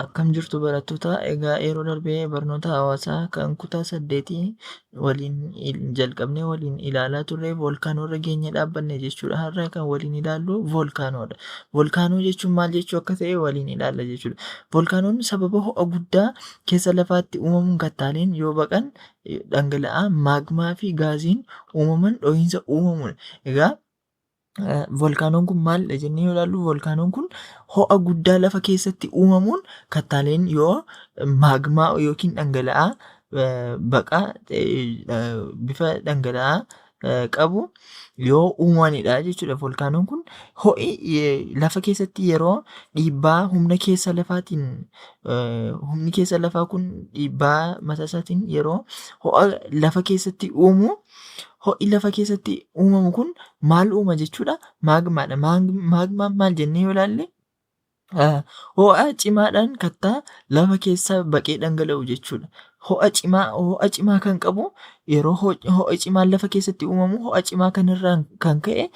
Akkam jirtu barattoota, egaa yeroo darbee barnoota hawaasaa kan kutaa 8 waliin jalqabnee waliin ilaalaa turre voolkaanoo irra geenyee dhaabbanne jechuudha. Har'a kan waliin ilaallu voolkaanoodha. Voolkaanoo jechuun maal jechuu akka ta'e waliin ilaalla jechuudha. Voolkaanoon sababa ho'a guddaa keessa lafaatti uumamuun kattaaleen yoo baqan dhangala'aa maagmaa fi gaaziin uumaman dhohiinsa uumamudha. Egaa voolkaanoon kun maalidha jennee yoo ilaallu voolkaanoon kun ho'a guddaa lafa keessatti uumamuun kattaaleen yoo maagmaa yookiin dhangala'aa baqaa bifa dhangala'aa qabu yoo uumanidha jechuudha. Voolkaanoon kun ho'i lafa keessatti yeroo dhiibbaa humna keessa lafaatiin humni keessa lafaa kun dhiibbaa mataa isaatiin yeroo ho'a lafa keessatti uumu ho'i lafa keessatti uumamu kun maal uuma jechuudha? Maagmaadha. Maagmaan maal jennee yoo ilaalle ho'a cimaadhaan kattaa lafa keessa baqee dhangala'u jechuudha. Ho'a cimaa kan qabu yeroo ho'a cimaan lafa keessatti uumamu ho'a cimaa kanarraan kan ka'e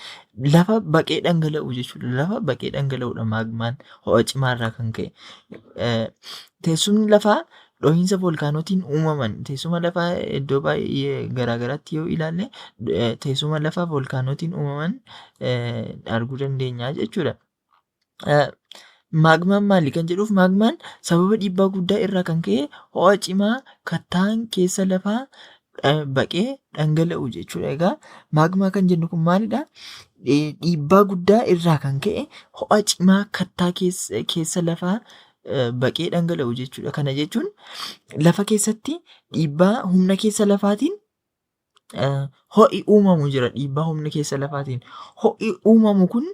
lafa baqee dhangala'u jechuudha. Lafa baqee dhangala'udha maagmaan ho'a cimaarraa kan ka'e. Teessumni lafaa dhohiinsa voolkaanootiin uumaman teessuma lafaa iddoo baay'ee garaagaraatti yoo ilaalle teessuma lafaa voolkaanootiin uumaman arguu dandeenya jechuudha. Maagmaan maali kan jedhuuf maagmaan sababa dhiibbaa guddaa irraa kan ka'e ho'a cimaa kattaan keessa lafaa baqee dhangala'u jechuudha. Egaa maagmaa kan jennu kun maalidha? Dhiibbaa guddaa irraa kan ka'e ho'a cimaa kattaa keessa lafaa baqee dhangala'u jechuudha. Kana jechuun lafa keessatti dhiibbaa humna keessa lafaatiin ho'i uumamu jira. Dhiibbaa humna keessa lafaatiin ho'i uumamu kun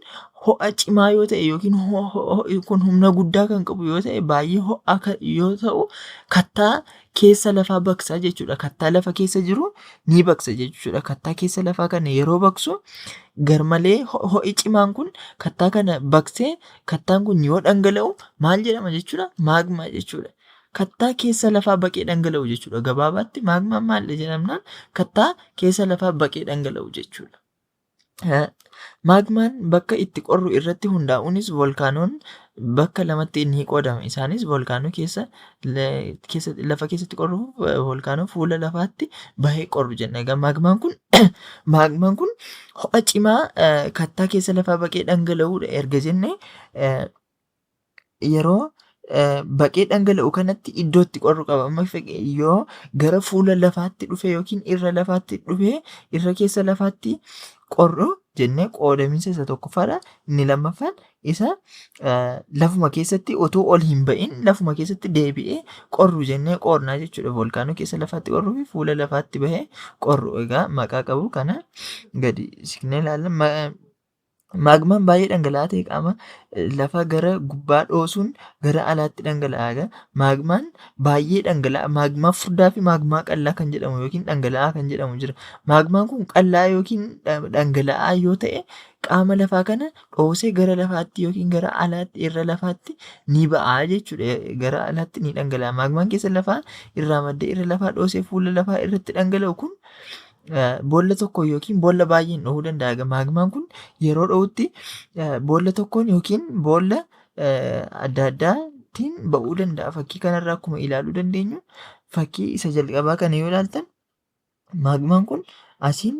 ho'a cimaa yoo ta'e yookiin ho'i kun humna guddaa kan qabu yoo ta'e baay'ee ho'a yoo ta'u kattaa keessa lafaa baqsa jechuudha. Kattaa lafa keessa jiru ni baqsa jechuudha. Kattaa keessa lafaa kana yeroo baqsu garmalee ho'i cimaan kun kattaa kana baqsee kattaan kun yoo dhangala'u maal jedhama jechuudha? Maagmaa jechuudha. Kattaa keessa lafaa baqee dhangala'u jechuudha. Gabaabaatti maagmaan maalidha jedhamnaan kattaa keessa lafaa baqee dhangala'u jechuudha. Maagmaan bakka itti qorru irratti hundaa'uunis voolkaanoon bakka lamatti ni qoodama. Isaanis voolkaanoo lafa keessatti qorru voolkaanoo fuula lafaatti bahee qorru jenna. Egaa maagmaan kun ho'a cimaa kattaa keessa lafaa baqee dhangala'uudha erga jennee yeroo baqee dhangala'u kanatti iddoo itti qorru qaba. Yoo gara fuula lafaatti dhufe yookiin irra lafaatti dhufe irra keessa lafaatti qorru jennee qoodamiinsa isa tokkoffaadha. Inni lammaffaan isa lafuma keessatti otoo ol hin ba'in lafuma keessatti deebi'ee qorru jennee qornaa jechuudha. Voolkaanoo keessa lafaatti qorruu fi fuula lafaatti bahee qorru egaa maqaa qabu kana gadi siqnee ilaalla. Maagmaan baay'ee dhangala'aa ta'e qaama lafa gara gubbaa dhoosuun gara alaatti dhangala'a. Maagmaan baay'ee dhangala'a. Maagmaa furdaa fi maagmaa qal'aa kan jedhamu yookiin dhangala'aa kan jedhamu jira. Maagmaan kun qal'aa yookiin dhangala'aa yoo ta'e qaama lafaa kana dhoosee gara lafaatti yookiin gara alaatti irra lafaatti ni ba'aa jechuudha. Gara alaatti ni dhangala'a. Maagmaan keessa lafaa irraa maddee irra lafaa dhoosee fuula lafaa irratti dhangala'u kun boolla tokko yookiin boolla baay'een dhohuu danda'a. Maagmaan kun yeroo dhohutti boolla tokkoon yookiin boolla adda addaatiin ba'uu danda'a. Fakkii kanarraa akkuma ilaaluu dandeenyu fakkii isa jalqabaa kana yoo ilaaltan maagmaan kun asiin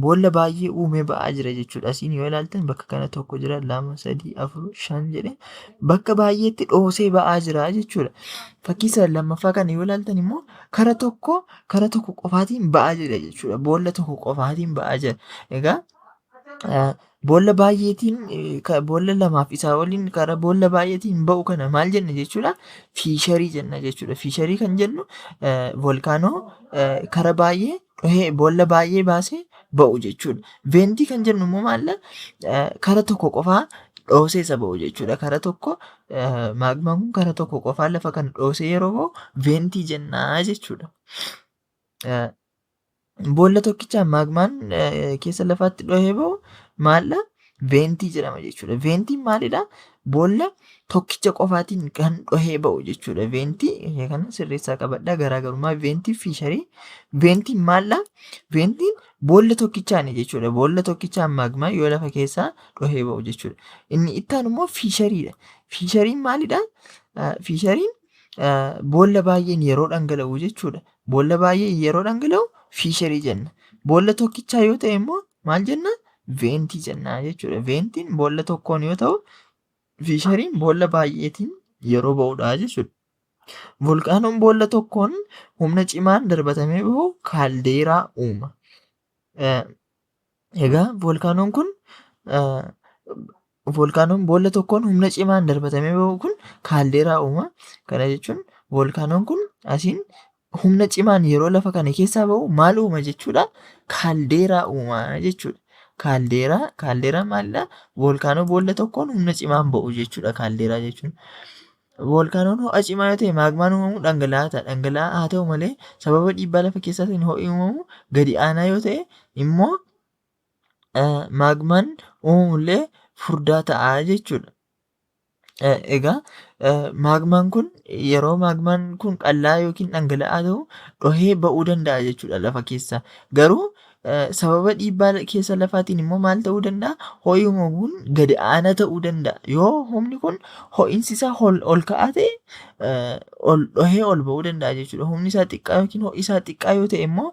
boolla baay'ee uumee ba'aa jira jechuudha. Asiin yoo ilaaltan bakka kana tokko jira 2, 3, 4, 5 jedhee bakka baay'eetti dhoosee ba'aa jira jechuudha. Fakkii isa lammaffaa kana yoo ilaaltan immoo kara tokko qofaatiin ba'aa jira jechuudha. Boolla tokko qofaatiin ba'aa jira. Egaa boolla baay'eetiin boolla lamaaf isaa waliin karaa boolla baay'eetiin ba'u kana maal jenna jechuudha? Fiisharii jenna jechuudha. Fiisharii kan jennu voolkaanoo kara baay'ee dhohee boolla baay'ee baasee ba'u jechuudha. Veentii kan jennu immoo maalla kara tokko qofaa dhoosee isa ba'u jechuudha. Kara tokko maagmaan kun kara tokko qofaa lafa kana dhoosee yeroo ba'u veentii jennaa jechuudha. Boolla tokkichaan maagmaan keessa lafaatti dhohee ba'u maalla veentii jedhama jechuudha. Veentiin maalidha? Boolla tokkicha qofaatiin kan dhohee ba'u jechuudha. Veentii kana sirreessaa qabadhaa. Garaagarummaa veentii fi fiisharii. Veentiin maalla? Veentiin boolla tokkichaani jechuudha. Boolla tokkichaan maagmaa yoo lafa keessaa dhohee ba'u jechuudha. Inni itti aanu immoo fiishariidha. Fiishariin maalidha? Fiishariin boolla baay'een yeroo dhangala'u jechuudha. Boolla baay'een yeroo dhangala'u fiisharii jenna. Boolla tokkichaa yoo ta'e immoo maal jenna? Veentii jennaa jechuudha. Veentiin boolla tokkoon yoo ta'u, fiishariin boolla baay'eetiin yeroo ba'udha jechuudha. Volkaanoon boolla tokkoon humna cimaan darbatamee bahu kaaldeeraa uuma. Egaa volkaanoon boolla tokkoon humna cimaan darbatamee bahu kun kaaldeeraa uuma. Kana jechuun volkaanoon kun asiin humna cimaan yeroo lafa kana keessaa bahu maal uuma jechuudha? Kaaldeeraa uuma jechuudha. Kaaldeeraan maalidha? Volkaanoo boolla tokkoon humna cimaan ba'u jechuudha kaaldeeraa jechuun. Volkaanoon ho'a cimaa yoo ta'e maagmaan uumamu dhangala'aa ta'a. Dhangala'aa haa ta'u malee sababa dhiibbaa lafa keessaatiin ho'i uumamu gadi aanaa yoo ta'e immoo maagmaan uumamullee furdaa ta'a jechuudha. Egaa maagmaan kun yeroo maagmaan kun qal'aa yookiin dhangala'aa ta'u dhohee ba'uu danda'a jechuudha lafa keessaa. Garuu sababa dhiibbaa keessa lafaatiin immoo maal ta'uu danda'a? Ho'i uumamuun gadi aanaa ta'uu danda'a. Yoo humni kun ho'iinsi isaa ol ka'aa ta'e dhohee ol ba'uu danda'a jechuudha. Humni isaa xiqqaa yookiin ho'i isaa xiqqaa yoo ta'e immoo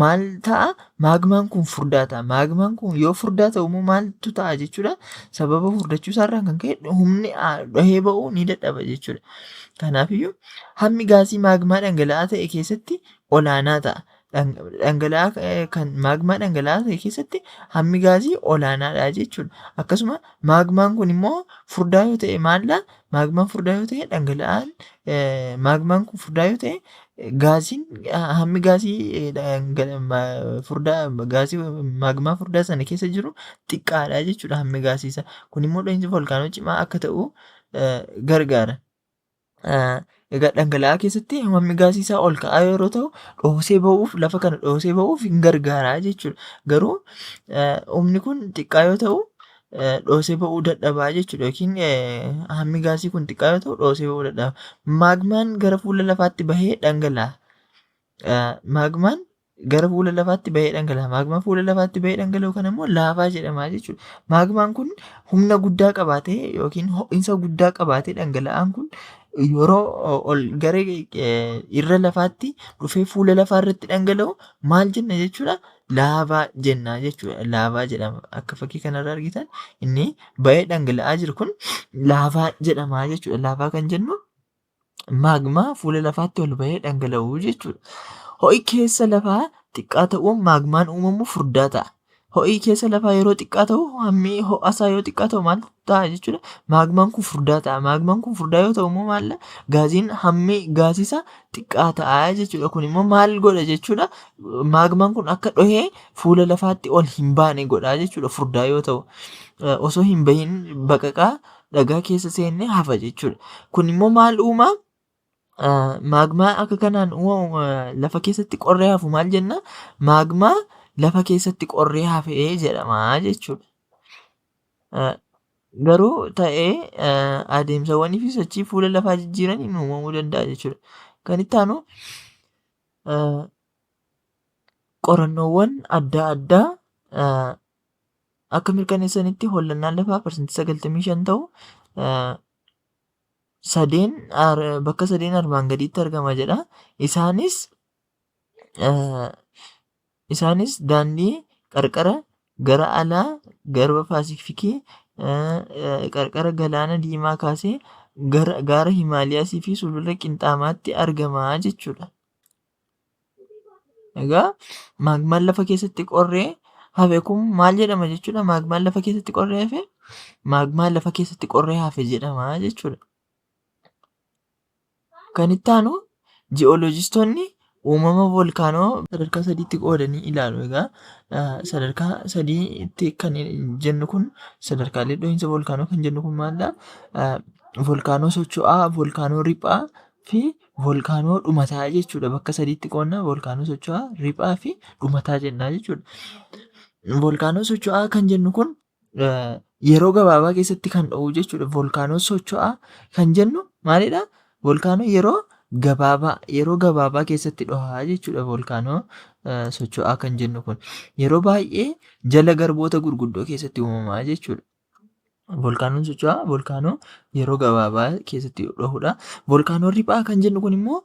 maal ta'a? Maagmaan kun furdaa ta'a. Maagmaan kun yoo furdaa ta'u immoo maaltu ta'a jechuudha? Sababa furdachuu isaarraan kan ka'e humni dhohee ba'uu ni dadhaba jechuudha. Kanaafiyyuu hammi gaasii maagmaa dhangala'aa ta'e keessatti olaanaa ta'a. Maagmaa dhangala'aa ta'e keessatti hammi gaasii olaanaadha jechuudha. Akkasuma maagmaan kun immoo furdaa yoo ta'e maalla? Maagmaan furdaa yoo ta'e dhangala'aan maagmaan kun furdaa yoo ta'e gaasiin hammi gaasii maagmaa furdaa sana keessa jiru xiqqaadha jechuudha hammi gaasii isaa. Kun immoo dhohiinsi volkaanoo cimaa akka ta'u gargaara. Egaa dhangala'aa keessatti hammi gaasii isaa ol ka'aa yeroo ta'u lafa kana dhoosee ba'uuf hin gargaara jechuudha. Garuu humni kun xiqqaa yoo ta'u dhoosee ba'uu dadhabaa jechuudha. Yookiin hammi gaasii kun xiqqaa yoo ta'u dhoosee ba'uu dadhaba. Maagmaan gara fuula lafaatti bahee dhangala'a. Maagmaan gara fuula lafaatti bahee dhangala'a. Maagmaan fuula lafaatti bahee dhangala'u kana immoo laavaa jedhama jechuudha. Maagmaan kun humna guddaa qabaatee yookiin ho'iinsa guddaa qabaatee dhangala'aan kun yeroo ol gara irra lafaatti dhufee fuula lafaa irratti dhangala'u maal jenna jechuudha? Laavaa jenna jechuudha. Laavaa jedhama. Akka fakkii kanarraa argitan inni bahee dhangala'aa jiru kun laavaa jedhama jechuudha. Laavaa kan jennu maagmaa fuula lafaatti ol bahee dhangala'u jechuudha. Ho'i keessa lafaa xiqqaa ta'uun maagmaan uumamu furdaa ta'a. Ho'i keessa lafaa yeroo xiqqaa ta'u hammi ho'asaa yoo xiqqaa ta'u maal ta'a jechuudha? Maagmaan kun furdaa ta'a. Maagmaan kun furdaa yoo ta'u immoo maalla? Gaasiin hammi gaasiisaa xiqqaa ta'a jechuudha. Kun immoo maal godha jechuudha? Maagmaan kun akka dhohee fuula lafaatti ol hin baane godha jechuudha furdaa yoo ta'u. Osoo hin bahin baqaqaa dhagaa keessa seennee hafa jechuudha. Kun immoo maal uumaa? Maagmaa akka kanaan uumamu lafa keessatti qorree hafu maal jenna? Maagmaa lafa keessatti qorree hafee jedhama jechuudha. Garuu ta'ee adeemsawwanii fi sochii fuula lafaa jijjiiraniin uumamuu danda'a jechuudha. Kan itti aanu qorannoowwan adda addaa akka mirkaneessanitti hollannaan lafaa parsantii 95 ta'u bakka sadeen armaan gadiitti argama jedha. Isaanis daandii qarqara gara alaa garba Paasifikii qarqara galaana diimaa kaasee gaara Himaalayaasii fi sulula Qinxaamaatti argama jechuudha. Egaa maagmaan lafa keessatti qorree hafe kun maal jedhama jechuudha? Maagmaan lafa keessatti qorree hafe maagmaan lafa keessatti qorree hafe jedhama jechuudha. Kan itti aanu ji'ooloojistoonni uumama volkaanoo sadarkaa sadiitti qoodanii ilaalu. Egaa sadarkaa sadiitti kan jennu kun sadarkaalee dhohiinsa volkaanoo kan jennu kun maalidha? Volkaanoo socho'aa, volkaanoo riphaa fi volkaanoo dhumataa jechuudha. Bakka sadiitti qoodna volkaanoo socho'aa, riphaa fi dhumataa jennaa jechuudha. Volkaanoo socho'aa kan jennu kun yeroo gabaabaa keessatti kan dhohu jechuudha. Volkaanoon socho'aa kan jennu maalidha? Volkaanoo yeroo gabaabaa keessatti dhohaa jechuudha. Volkaanoo socho'aa kan jennu kun yeroo baay'ee jala garboota gurguddoo keessatti uumamaa jechuudha. Volkaanoon socho'aa volkaanoo yeroo gabaabaa keessatti dhohudha. Volkaanoon riphaa kan jennu kun immoo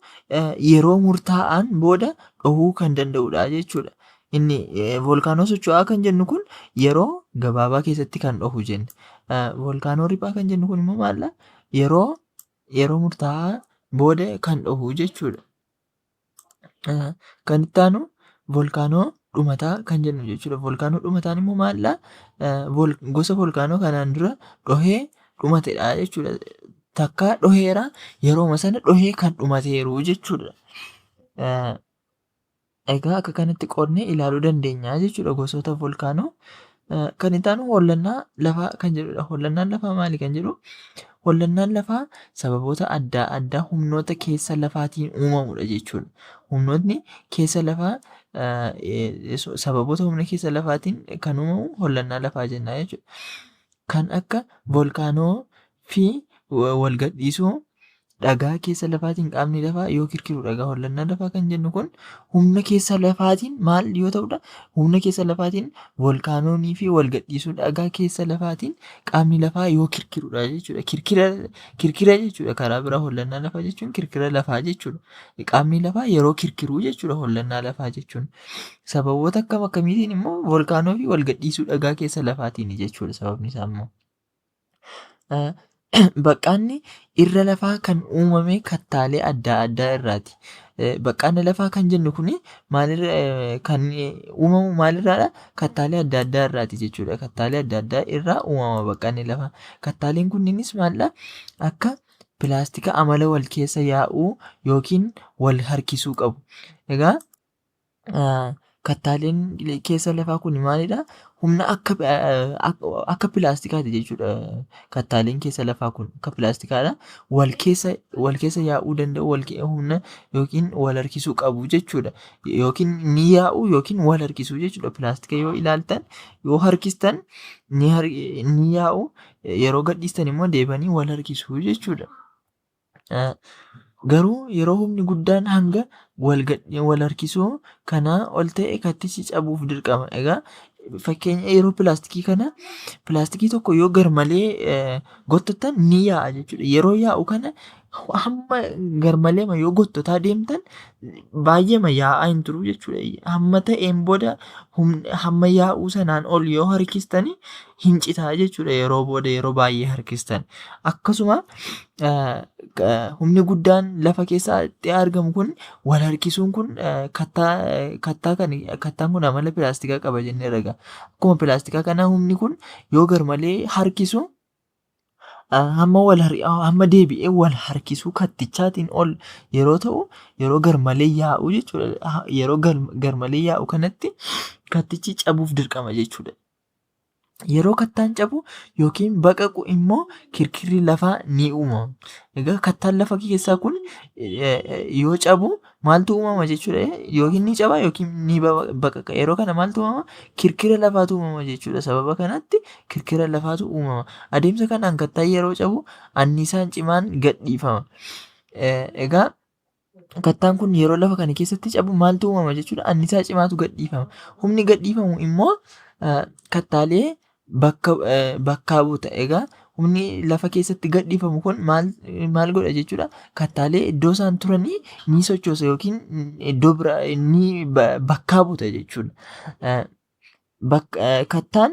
yeroo murtaa'aan booda dhohuu kan danda'udha jechuudha. Inni volkaanoo socho'aa kan jennu kun yeroo gabaabaa keessatti kan dhohu jenna. Volkaanoo riphaa kan jennu kun immoo maalla? Yeroo murtaa'aa booda kan dhohu jechuudha. Kan itti aanu volkaanoo dhumataa kan jennu jechuudha. Volkaanoo dhumataan immoo maalla? Gosa volkaanoo kanaan dura dhohee dhumatedha jechuudha. Takka dhoheera yerooma sana dhohee kan dhumateeru jechuudha. Egaa akka kanatti qoodnee ilaaluu dandeenya jechuudha gosoota volkaanoo. Kan itti aanu hollannaa lafaa kan jedhudha. Hollannaan lafaa maali kan jedhu? Hollannaan lafaa sababoota adda addaa humnoota keessa lafaatiin uumamudha jechuudha. Humnootni keessa lafaa sababoota humna keessa lafaatiin kan uumamu hollannaa lafaa jenna jechuudha. Kan akka volkaanoo fi walgadhiisuu dhagaa keessa lafaatiin qaamni lafaa yoo kirkiru dhagaa hollannaa lafaa kan jennu kun humna keessa lafaatiin maal yoo ta'udha? Humna keessa lafaatiin volkaanoonii fi walgadhiisuu dhagaa keessa lafaatiin qaamni lafaa yoo kirkirudha jechuudha. Kirkira jechuudha. Karaa biraa hollannaa lafaa jechuun kirkira lafaa jechuudha. Qaamni lafaa yeroo kirkiruu jechuudha hollannaa lafaa jechuun. Sababoota akkam akkamiitiin immoo volkaanoo fi walgadhiisuu dhagaa keessa lafaatiin jechuudha sababni isaa immoo. Baqqaanni irra lafaa kan uumame kattaalee adda addaa irraati. Baqqaanni lafaa kan jennu kun kan uumamu maalirraadha? Kattaalee adda addaa irraati jechuudha. Kattaalee adda addaa irraa uumama baqqaanni lafaa. Kattaaleen kunniinis maalidha? Akka pilaastika amala wal keessa yaa'uu yookiin wal harkisuu qabu. Egaa kattaaleen keessa lafaa kun maalidha? Humna akka pilaastikaati jechuudha. Kattaaleen keessa lafaa kun akka pilaastikaadha. Wal keessa yaa'uu danda'u humna yookiin wal harkisuu qabu jechuudha. Yookiin ni yaa'u yookiin wal harkisuu jechuudha. Pilaastika yoo ilaaltan yoo harkistan ni yaa'u yeroo gadhiistan immoo deebanii wal harkisuu jechuudha. Garuu yeroo humni guddaan hanga wal harkisuu kanaa ol ta'e kattichi cabuuf dirqama. Egaa fakkeenya yeroo pilaastikii tokko yoo garmalee gottatan ni yaa'a jechuudha. Yeroo yaa'u kana hamma garmaleema yoo gottotaa deemtan baay'eema yaa'aa hin turu jechuudha. Hamma ta'een booda hamma yaa'uu sanaan ol yoo harkistani hin citaa jechuudha yeroo booda yeroo baay'ee harkistan. Akkasuma humni guddaan lafa keessatti argamu kun wal harkisuun kun kattaan kun amala pilaastikaa qaba jennee ragaa. Akkuma pilaastikaa kana humni kun yoo garmalee harkisu hamma deebi'ee wal harkisuu kattichaatiin ol yeroo ta'u yeroo garmalee yaa'u jechuudha. Yeroo garmalee yaa'u kanatti kattichi cabuuf dirqama jechuudha. Yeroo kattaan cabu yookiin baqaqu immoo kirkirri lafaa ni uumama. Egaa kattaan lafa keessaa kun yoo cabu maaltu uumama jechuudha? Yookiin ni caba yookiin ni baqaqa. Yeroo kana maaltu uumama? Kirkira lafaatu uumama jechuudha. Sababa kanatti kirkira lafaatu uumama. Adeemsa kanaan kattaan yeroo cabu anniisaan cimaan gadhiifama. Egaa kattaan kun yeroo lafa kana keessatti cabu maaltu uumama jechuudha? Anniisaa cimaatu gadhiifama. Humni gadhiifamu immoo kattaalee bakkaa buuta. Egaa humni lafa keessatti gadhiifamu kun maal godha jechuudha? Kattaalee iddoo isaan turanii ni sochoosa yookiin iddoo biraa ni bakkaa buuta jechuudha. Kattaan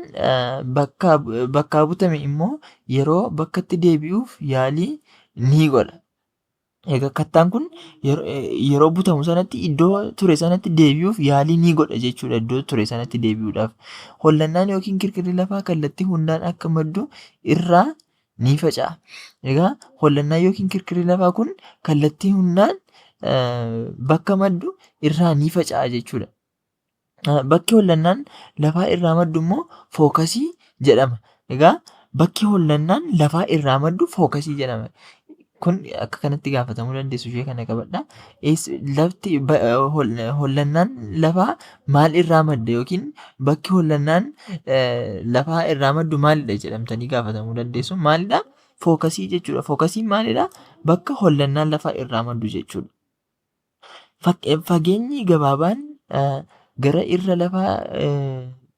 bakkaa butame immoo yeroo bakkatti deebi'uuf yaalii ni godha. Egaa kattaan kun yeroo butamu sanatti iddoo ture sanatti deebi'uuf yaalii ni godha jechuudha. Iddoo ture sanatti deebi'uudhaaf. Hollannaan yookiin kirkirri lafaa kallattii hundaan akka maddu irraa ni faca'a. Egaa hollannaan yookiin kirkirri lafaa kun kallattii hundaan bakka maddu irraa ni faca'a jechuudha. Bakki hollannaan lafaa irraa maddu immoo fookasii jedhama. Egaa bakki hollannaan lafaa irraa maddu fookasii jedhama. Kun akka kanatti gaafatamuu dandeessu ishee kana qabadhaa. Lafti hollannaan lafaa maal irraa madda yookiin bakki hollannaan lafaa irraa maddu maalidha jedhamtanii gaafatamuu dandeessu. Maalidha? Fookasii jechuudha. Fookasiin maalidha? Bakka hollannaan lafaa irraa maddu jechuudha. Fageenyi gabaabaan gara irra lafaa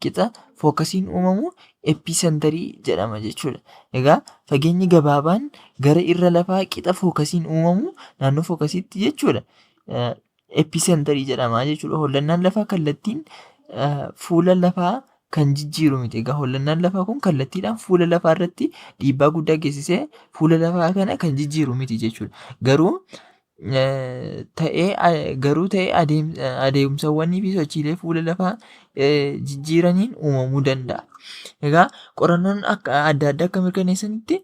qixa fookasiin uumamu episenterii jedhama jechuudha. Egaa fageenyi gabaabaan gara irra lafaa qixa fookasiin uumamu naannoo fookasiitti jechuudha. Episenterii jedhama jechuudha. Hollannaan lafaa kallattiin fuula lafaa kan jijjiiru miti. Egaa hollannaan lafaa kun kallattiidhaan fuula lafaa irratti dhiibbaa guddaa geessisee fuula lafaa kana kan jijjiiru miti jechuudha. Garuu ta'ee adeemsawwanii fi sochiilee fuula lafaa jijjiiraniin uumamuu danda'a. Egaa qorannoon adda addaa akka mirkaneessanitti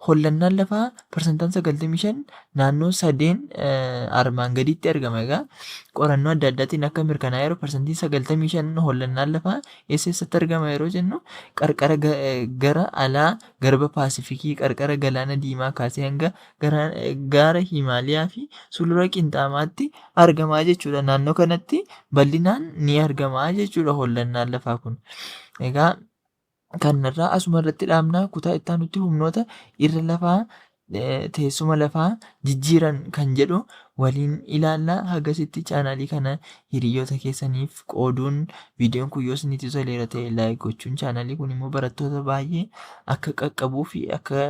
hollannaan lafaa parsantaan 95 naannoo 3 armaan gaditti argama. Egaa qorannoo adda addaatiin akka mirkanaa'e yeroo parsantiin 95 hollannaan lafaa eessatti argama yeroo jennu qarqara gara alaa garba paasifikii qarqara galaana diimaa kaasee hanga gaara himaaliyaa fi sulula qinxaamaatti argamaa jechuudha. Naannoo kanatti bal'inaan ni argamaa jechuudha hollannaan lafaa kun. Egaa kanarraa asuma irratti dhaabnaa kutaa itti aanutti humnoota irra lafaa teessuma lafaa jijjiiran kan jedhu waliin ilaallaa. Hagasitti chaanaalii kana hiriyoota keessaniif qooduun viidiyoon kun yoo isinitti toleera ta'e laayik gochuun chaanaalii kun immoo barattoota baay'ee akka qaqqabuu fi akka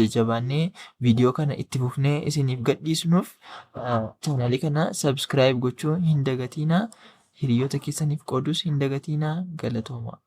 jajjabaannee viidiyoo kana itti fufnee isiniif gadhiisnuuf chaanaalii kana sabskiraayib gochuu hin dagatinaa. Hiriyoota keessaniif qooduus hin dagatinaa. Galatooma.